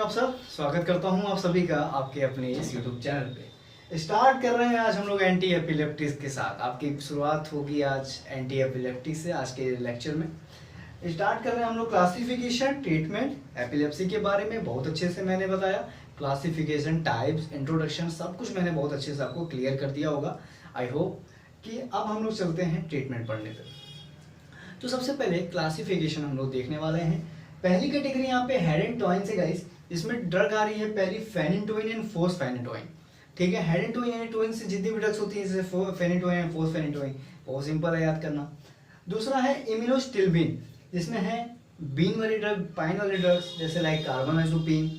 आप सब। स्वागत करता हूं आप सभी का आपके अपने इस YouTube चैनल पे। स्टार्ट कर रहे हैं आज हम लोग एंटी एपिलेप्टिक्स के साथ। आपकी शुरुआत होगी आज एंटी एपिलेप्टिक्स से। आज के लेक्चर में स्टार्ट कर रहे हैं हम लोग क्लासिफिकेशन, ट्रीटमेंट, एपिलेप्सी के बारे में बहुत अच्छे से मैंने बताया। क्लासिफिकेशन, टाइप्स, इंट्रोडक्शन सब कुछ मैंने बहुत अच्छे से आपको क्लियर कर दिया होगा। आई होप कि अब हम लोग चलते हैं ट्रीटमेंट पढ़ने पर। तो सबसे पहले क्लासिफिकेशन हम लोग देखने वाले हैं। पहली कैटेगरी यहाँ पे हेड एंड टॉइन से गाइस, इसमें ड्रग आ रही है पहली फेनिटोइन एंड फोस्फेनिटोइन। ठीक है, हेड एंड टॉइन यानी टॉइन से जितनी भी ड्रग्स होती है जैसे फेनिटोइन एंड फोस्फेनिटोइन, बहुत सिंपल है याद करना। दूसरा है इम्यूनोस्टिल्बिन, जिसमें है बीन वाली ड्रग, पाइन वाली ड्रग्स जैसे लाइक कार्बामेज़ोपिन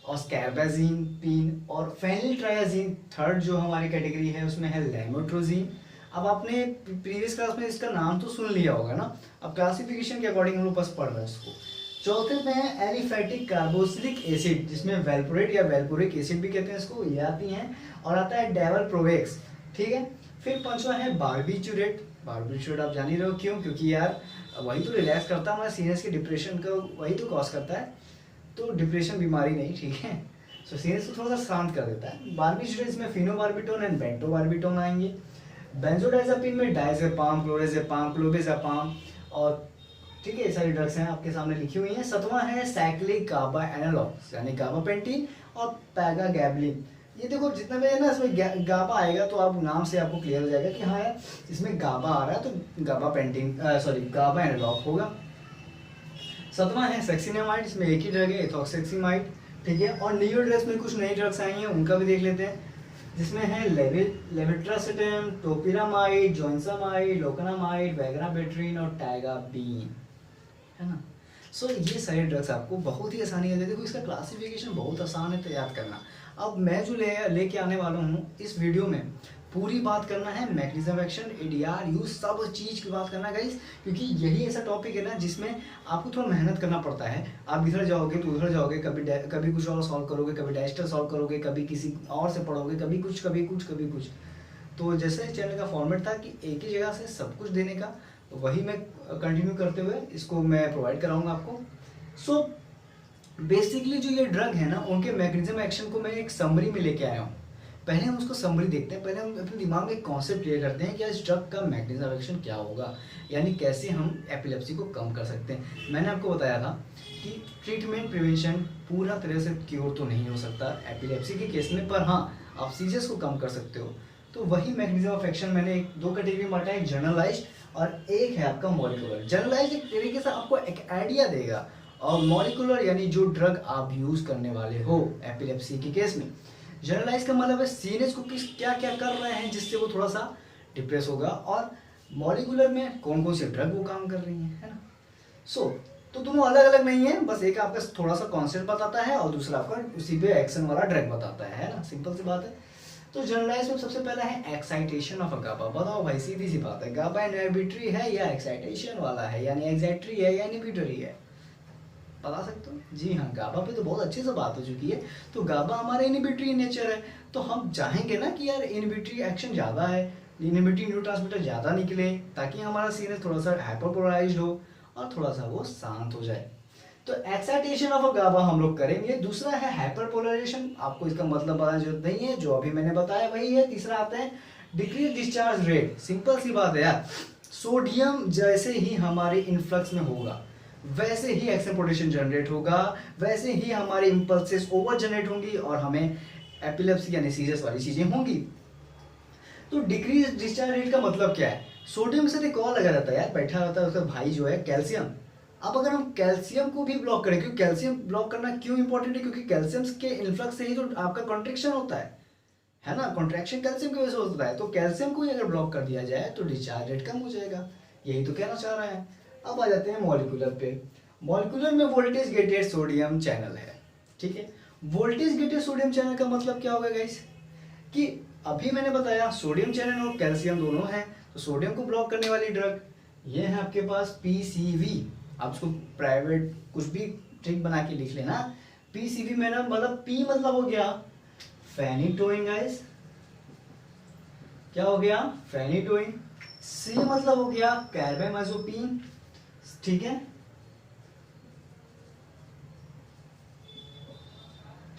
और स्कैरबेज़िपिन और फेनिलट्राइज़िन। थर्ड जो हमारी कैटेगरी है उसमें है लैमोट्रोजिन। अब आपने प्रीवियस क्लास में इसका नाम तो सुन लिया होगा ना। अब क्लासिफिकेशन के अकॉर्डिंग हम लोग बस पढ़ रहे हैं इसको। चौथे में है एलिफैटिक कार्बोक्सिलिक एसिड, जिसमें वेल्पोरेट या वेल्पोरिक एसिड भी कहते हैं इसको, ये आती हैं। और आता है डेवलप्रोवेक्स। ठीक है, फिर पांचवा है बारबिचुरेट। बारबिचुरेट आप जान ही रहे हो क्यों, क्योंकि यार वही तो रिलैक्स करता है हमारे सीनियर्स के डिप्रेशन का, वही तो कॉज करता है। तो डिप्रेशन बीमारी नहीं, ठीक है, सो सीनियर्स को थोड़ा सा शांत कर देता है। बारबिचुरेट में फिनोबार्बिटोन एंड बेंटोबार्बिटोन आएंगे। बेंजोडाइजापिन में डायजेपाम, क्लोरेजेपाम, क्लोबेजापाम और ठीक है, ये सारी ड्रग्स हैं आपके सामने लिखी हुई हैं। सातवां है साइक्लिक गाबा एनालॉग्स यानी गाबापेंटिन और पैगागैबलिन। ये देखो जितना भी है ना इसमें गाबा आएगा तो आप नाम से आपको क्लियर हो जाएगा कि हाँ यार इसमें गाबा आ रहा है तो गाबापेंटिन गाबा एनालॉग होगा। सातवां है सेक्सिनामाइड, इसमें एक ही ड्रग है एथोक्सेक्सिमाइड। ठीक है, और न्यू ड्रग्स में कुछ नई ड्रग्स आई हैं उनका भी देख लेते हैं, जिसमें है लेविट्रासिटम, टोपिरामाइड, जोइंसामाइड, लोकनामाइड, वैग्राबेट्रिन और टाइगाबीन, है ना। सो ये सारे ड्रग्स आपको बहुत ही आसानी है। देखो इसका क्लासिफिकेशन बहुत आसान है तो याद करना। अब मैं जो लेके आने वाला हूँ इस वीडियो में, पूरी बात करना है मैकेनिज्म एक्शन, एडीआर यूज, सब चीज़ की बात करना गाइस, क्योंकि यही ऐसा टॉपिक है ना जिसमें आपको थोड़ा मेहनत करना पड़ता है। आप इधर जाओगे तो उधर जाओगे, कभी कुछ और सॉल्व करोगे, कभी डाइजेस्टर सॉल्व करोगे, कभी किसी और से पढ़ोगे, कभी कुछ कभी कुछ कभी कुछ। तो जैसे चैनल का फॉर्मेट था कि एक ही जगह से सब कुछ देने का, वही मैं कंटिन्यू करते हुए इसको मैं प्रोवाइड कराऊंगा आपको। सो बेसिकली जो ये ड्रग है ना उनके मैकेनिज्म एक्शन को मैं एक समरी में लेके आया हूँ। पहले हम उसको समरी देखते हैं, पहले हम अपने दिमाग में एक कॉन्सेप्ट क्लियर करते हैं कि इस ड्रग का मैकेनिज्म एक्शन क्या होगा, यानी कैसे हम एपिलेप्सी को कम कर सकते हैं। मैंने आपको बताया था कि ट्रीटमेंट प्रिवेंशन पूरा तरह से क्योर तो नहीं हो सकता एपिलेप्सी के केस में, पर हाँ आप सीजर्स को कम कर सकते हो। तो वही मैकेनिज्म ऑफ एक्शन मैंने दो कैटेगरी में बांटा है, एक जनरलाइज्ड और एक है आपका मॉलिक्यूलर। जनरलाइज्ड एक तरीके से आपको एक आइडिया देगा, और मॉलिक्यूलर यानी जो ड्रग आप यूज करने वाले हो एपिलेप्सी के केस में। जनरलाइज का मतलब है सीनियर्स को किस क्या क्या कर रहे हैं जिससे वो थोड़ा सा डिप्रेस होगा, और मॉलिक्यूलर में कौन कौन सी ड्रग वो काम कर रही हैं, है ना। सो तो दोनों अलग अलग नहीं है, बस एक आपका थोड़ा सा कॉन्सेप्ट बताता है और दूसरा आपका उसी पे एक्शन वाला ड्रग बताता है ना, सिंपल सी बात है। तो जनरलाइज में सबसे पहला है एक्साइटेशन ऑफ अ गाबा। बताओ भाई, सीधी सी बात है, गाबा इनहिबिटरी है या एक्साइटेशन वाला है, यानी एक्साइटरी है या इनहिबिटरी है, बता सकते हो? जी हाँ, गाबा पे तो बहुत अच्छे से बात हो चुकी है। तो गाबा हमारा इनहिबिटरी नेचर है, तो हम चाहेंगे ना कि यार इनहिबिटरी एक्शन ज़्यादा है, इनहिबिटरी न्यूरोट्रांसमीटर ज़्यादा निकले, ताकि हमारा सीनस थोड़ा सा हाइपरपोलराइज्ड हो और थोड़ा सा वो शांत हो जाए। तो एक्साइटेशन ऑफ अ गाबा हम लोग करेंगे। दूसरा है हाइपरपोलराइजेशन, आपको इसका मतलब बताने की जरूरत नहीं है, जो अभी मैंने बताया वही है। तीसरा आता है डिक्रीज डिस्चार्ज रेट। सिंपल सी बात है यार, सोडियम जैसे ही हमारे इन्फ्लक्स में होगा वैसे ही एक्सेप्टेशन जनरेट होगा, वैसे ही हमारे इंपल्सेस ओवर जनरेट होंगी और हमें एपिलेप्सी यानी सीरियस वाली चीजें होंगी। तो डिक्रीज डिस्चार्ज रेट का मतलब क्या है? सोडियम से एक और लगा रहता है यार, बैठा रहता है उसका भाई जो है कैल्शियम। अब अगर हम कैल्शियम को भी ब्लॉक करें, क्योंकि कैल्शियम ब्लॉक करना क्यों इंपॉर्टेंट है, क्योंकि कैल्शियम के इन्फ्लक्स से ही तो आपका कॉन्ट्रेक्शन होता है ना, कॉन्ट्रैक्शन कैल्शियम की वजह से होता है। तो कैल्शियम को ही अगर ब्लॉक कर दिया जाए तो डिस्चार्ज रेट कम हो जाएगा, यही तो कहना चाह रहे हैं। अब आ जाते हैं मॉलिक्यूलर पे। मॉलिक्यूलर में वोल्टेज गेटेड सोडियम चैनल है। ठीक है, वोल्टेज गेटेड सोडियम चैनल का मतलब क्या होगा गाइस, कि अभी मैंने बताया सोडियम चैनल और कैल्शियम दोनों हैं, तो सोडियम को ब्लॉक करने वाली ड्रग ये है आपके पास पीसीवी। आप उसको प्राइवेट कुछ भी ट्रिक बना के लिख लेना। पीसीवी में ना मतलब पी मतलब हो गया फेनिटोइन गाइस, क्या हो गया फेनिटोइन। सी मतलब हो गया कार्बामेज़ोपिन, ठीक है।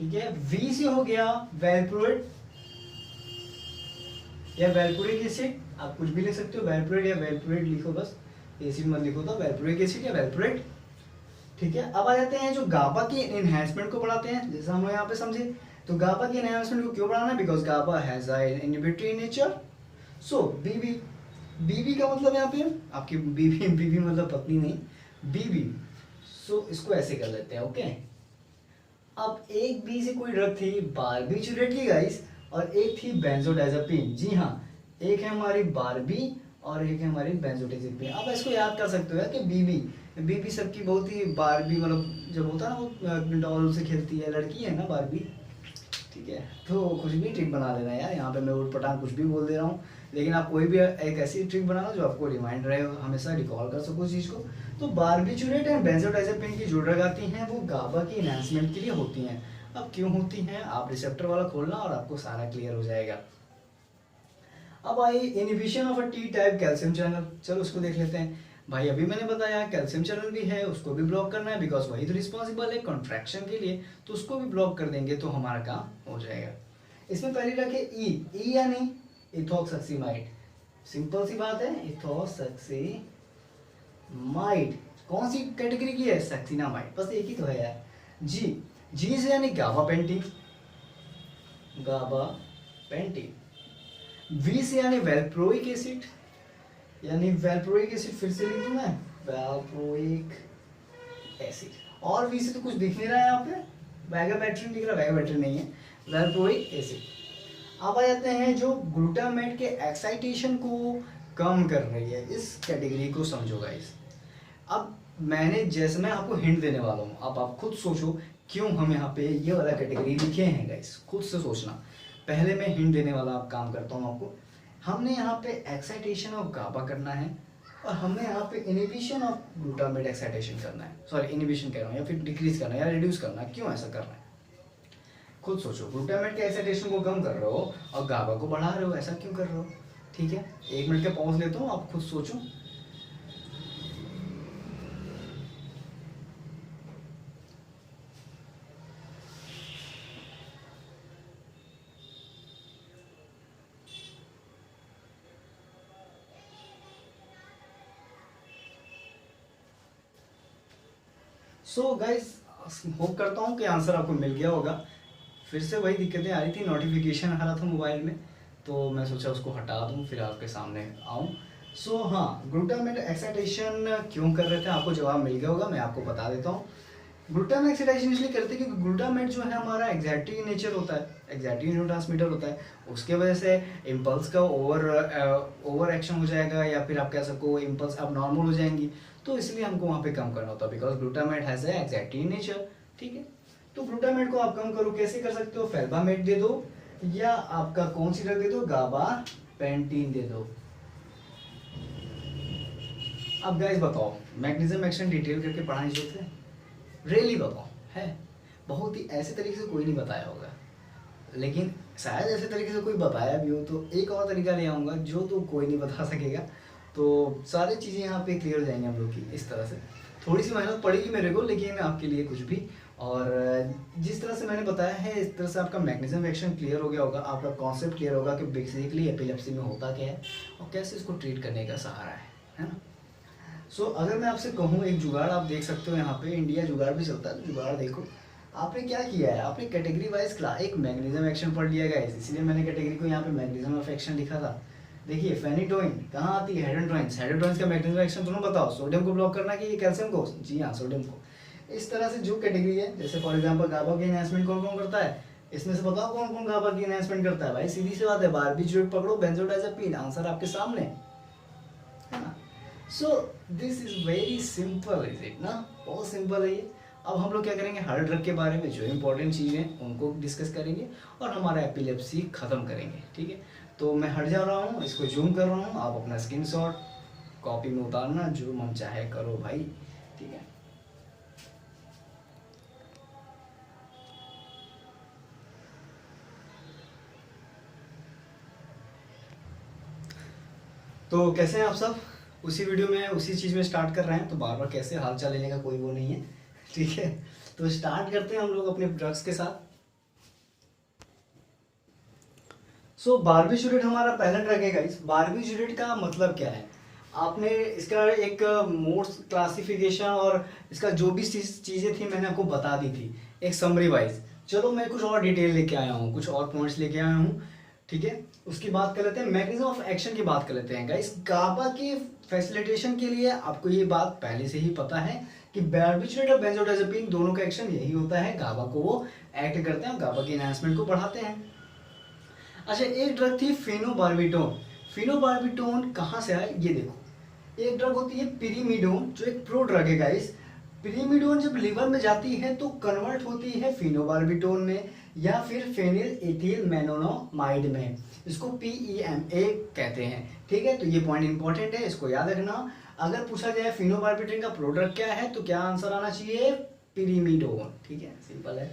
ठीक है। वी से हो गया वैल्प्रोइट या वैल्प्रोइक एसिड, आप कुछ भी लिख सकते हो, वैल्प्रोइट या वैल्प्रोइट लिखो, बस एसिड मत लिखो, तो वैल्प्रोइक एसिड या वैल्प्रोइट। ठीक है। अब आ जाते हैं जो गाबा की एनहांसमेंट को बढ़ाते हैं, जैसे हम लोग यहाँ पे समझे। तो गाबा की एनहांसमेंट को क्यों बढ़ाना है? Because GABA has a inhibitory nature. So BB, BB का मतलब यहाँ पे आपकी बीबी, बीबी मतलब पत्नी नहीं, बीबी। सो इसको ऐसे कर लेते हैं, ओके। अब एक बी से कोई ड्रग थी बारबीचुरेट की गाइस, और एक थी बेंजोडाइजापीन। जी हाँ, एक है हमारी बारबी और एक है हमारी बेंजोडाइजापीन। अब इसको याद कर सकते हो यार कि बीबी, बीबी सबकी बहुत ही, बारबी मतलब जब होता है ना वो डॉल से खेलती है, लड़की है ना बारबी, ठीक है। तो कुछ भी ट्रिक बना लेना यार, यहाँ पे मैं उठपटांग कुछ भी बोल दे रहा हूँ, लेकिन आप कोई भी एक ऐसी ट्रिक बनाना जो आपको रिमाइंड रहे, हमेशा रिकॉल कर सको उस चीज़ को। तो बारबीचुरेट एंड बेंजोडाइजापीन की जो ड्रग आती हैं वो गाबा की एनहांसमेंट के लिए होती हैं। अब क्यों होती हैं, आप रिसेप्टर वाला खोलना और आपको सारा क्लियर हो जाएगा। अब आई inhibition of a T type calcium channel, चलो उसको देख लेते हैं। भाई अभी मैंने बताया कैल्शियम चैनल भी है, उसको भी ब्लॉक करना है, बिकॉज वही तो रिस्पॉन्सिबल है कॉन्ट्रैक्शन के लिए, तो उसको भी ब्लॉक कर देंगे तो हमारा काम हो जाएगा। इसमें पहले रखे ई, ई यानी इथोक्सासिमाइड, सिंपल सी बात है, इथोक्सासिमाइड कौन सी कैटेगरी की है? सक्सिनामाइड, बस एक ही तो है यार। जी, जी से यानी गाबापेंटिन, गाबापेंटिन। वी से यानी वैल्प्रोइक एसिड, यानी वैल्प्रोइक एसिड, फिर से लिख दूं मैं, वैल्प्रोइक एसिड। और वी से तो कुछ दिख नहीं रहा है यहाँ पे, वैगाबैट्रिन दिख रहा है, वैगाबैट्रिन नहीं है, वैल्प्रोइक एसिड। अब आ जाते हैं जो ग्लूटामेट के एक्साइटेशन को कम कर रही है, इस कैटेगरी को समझो गाइस। अब मैंने जैसे मैं आपको हिंट देने वाला हूँ, अब आप खुद सोचो क्यों हम यहाँ पे ये वाला कैटेगरी लिखे हैं गाइस, खुद से सोचना। पहले मैं हिंट देने वाला आप काम करता हूँ आपको। हमने यहाँ पे एक्साइटेशन ऑफ गाबा करना है और हमने यहाँ पे इनहिबिशन ऑफ ग्लूटामेट एक्साइटेशन करना है, सॉरी इनहिबिशन कह रहा हूँ, या फिर डिक्रीज करना है या रिड्यूस करना है। क्यों ऐसा कर रहे हैं खुद सोचो। ग्लूटामेट के एक्साइटेशन को कम कर रहे हो और गाबा को बढ़ा रहे हो, ऐसा क्यों कर रहे हो? ठीक है, 1 मिनट का पॉज लेता हूँ, आप खुद सोचो। सो गाइस, होप करता हूँ कि आंसर आपको मिल गया होगा। फिर से वही दिक्कतें आ रही थी, नोटिफिकेशन आ रहा था मोबाइल में, तो मैं सोचा उसको हटा दूँ फिर आपके सामने आऊँ। सो हाँ, ग्लूटामेट एक्साइटेशन क्यों कर रहे थे, आपको जवाब मिल गया होगा, मैं आपको बता देता हूँ। ग्लूटामेट एक्साइटेशन इसलिए करते हैं क्योंकि ग्लूटामेट जो है हमारा एक्साइटिंग नेचर होता है, एक्साइटिंग न्यूरोट्रांसमीटर होता है, उसके वजह से इम्पल्स का ओवर एक्शन हो जाएगा, या फिर आप कह सको इम्पल्स अब नॉर्मल हो जाएंगी, तो इसलिए हमको वहाँ पे कम करना होता है, because glutamate has a exciting nature. ठीक है, तो ग्लूटामेट को आप कम करो, कैसे कर सकते हो? फेल्बामेट दे दो, या आपका कौन सी ड्रग दे दो, गाबापेंटिन दे दो। अब गाइस बताओ, मैग्नीशियम एक्शन डिटेल करके पढ़ाने जरूरत है? रियली बताओ, है बहुत ही ऐसे तरीके से कोई नहीं बताया होगा, लेकिन शायद ऐसे तरीके से कोई बताया भी हो तो एक और तरीका ले आऊँगा जो तो कोई नहीं बता सकेगा। तो सारी चीज़ें यहाँ पे क्लियर हो जाएंगी हम लोग की इस तरह से। थोड़ी सी मेहनत पड़ेगी मेरे को, लेकिन आपके लिए कुछ भी, और जिस तरह से मैंने बताया है इस तरह से आपका मैग्नीशियम एक्शन क्लियर हो गया होगा, आपका कॉन्सेप्ट क्लियर होगा कि बेसिकली एपिलेप्सी में होता क्या है और कैसे इसको ट्रीट करने का सहारा है ना। सो अगर मैं आपसे कहूँ एक जुगाड़ आप देख सकते हो, यहाँ पे इंडिया जुगाड़ भी चलता है, तो जुगाड़ देखो। आपने क्या किया है, आपने कैटेगरी वाइज क्लास एक मैग्नीशियम एक्शन पढ़ लिया गाइस, इसलिए मैंने कैटेगरी को यहाँ पे मैग्नीशियम ऑफ एक्शन लिखा था। देखिए फेनिटोइन कहाँ आती है, हेडेंटोइंस, हेडेंटोइंस का मैग्नीशियम एक्शन दोनों बताओ, सोडियम को ब्लॉक करना कि कैल्शियम को? जी हाँ, सोडियम को। इस तरह से जो कैटेगरी है, जैसे फॉर एग्जाम्पल गाबा की एनहांसमेंट कौन कौन करता है, इसमें से बताओ कौन कौन गाबा की एनहांसमेंट करता है? भाई सीधी सी बात है, बारबीट्यूरेट पकड़ो, बेंजोडाइजापीन, आंसर आपके सामने है ना। So this is very simple, is it ना, बहुत सिंपल है ये। अब हम लोग क्या करेंगे, हर ड्रग के बारे में जो इंपॉर्टेंट चीज़ें उनको डिस्कस करेंगे और हमारा एपिलेप्सी खत्म करेंगे। ठीक है, तो मैं हट जा रहा हूँ, इसको जूम कर रहा हूँ, आप अपना स्क्रीनशॉट कॉपी में उतारना, जो मन चाहे करो भाई। ठीक है, तो कैसे हैं आप सब? उसी वीडियो में उसी चीज़ में स्टार्ट कर रहे हैं, तो बार बार कैसे हाल चाल लेने का कोई वो नहीं है। ठीक है, तो स्टार्ट करते हैं हम लोग अपने ड्रग्स के साथ। सो बारबिटूरेट हमारा पहला ड्रग है गाइस। बारबिटूरेट का मतलब क्या है, आपने इसका एक मोड्स क्लासिफिकेशन और इसका जो भी चीज़ें थी मैंने आपको बता दी थी एक समरी वाइज। चलो मैं कुछ और डिटेल लेके आया हूँ, कुछ और पॉइंट्स लेके आया हूँ, ठीक है। उसकी बात कर लेते हैं, मैकेनिज्म ऑफ एक्शन की बात कर लेते हैं गाइस। गाबा की फैसिलिटेशन के लिए आपको ये बात पहले से ही पता है कि बारबिटूरेट और बेंजोडाइजेपिन दोनों का एक्शन यही होता है, गाबा को वो एक्ट करते हैं, गाबा की एनहांसमेंट को बढ़ाते हैं। अच्छा, एक ड्रग थी फिनोबार्बिटोन। फिनोबार्बिटोन कहाँ से आया ये देखो, एक ड्रग होती है पिरिमिडोन जो एक प्रो ड्रग है गाइस। पिरिमिडोन जब लिवर में जाती है तो कन्वर्ट होती है फिनोबार्बिटोन में या फिर फेनिल एथिल मैनोनोमाइड में, इसको PEMA कहते हैं, ठीक है। तो ये पॉइंट इंपॉर्टेंट है, इसको याद रखना। अगर पूछा जाए फिनोबार्बिटोन का प्रो ड्रग क्या है तो क्या आंसर आना चाहिए, पिरिमिडोन, ठीक है, सिंपल है।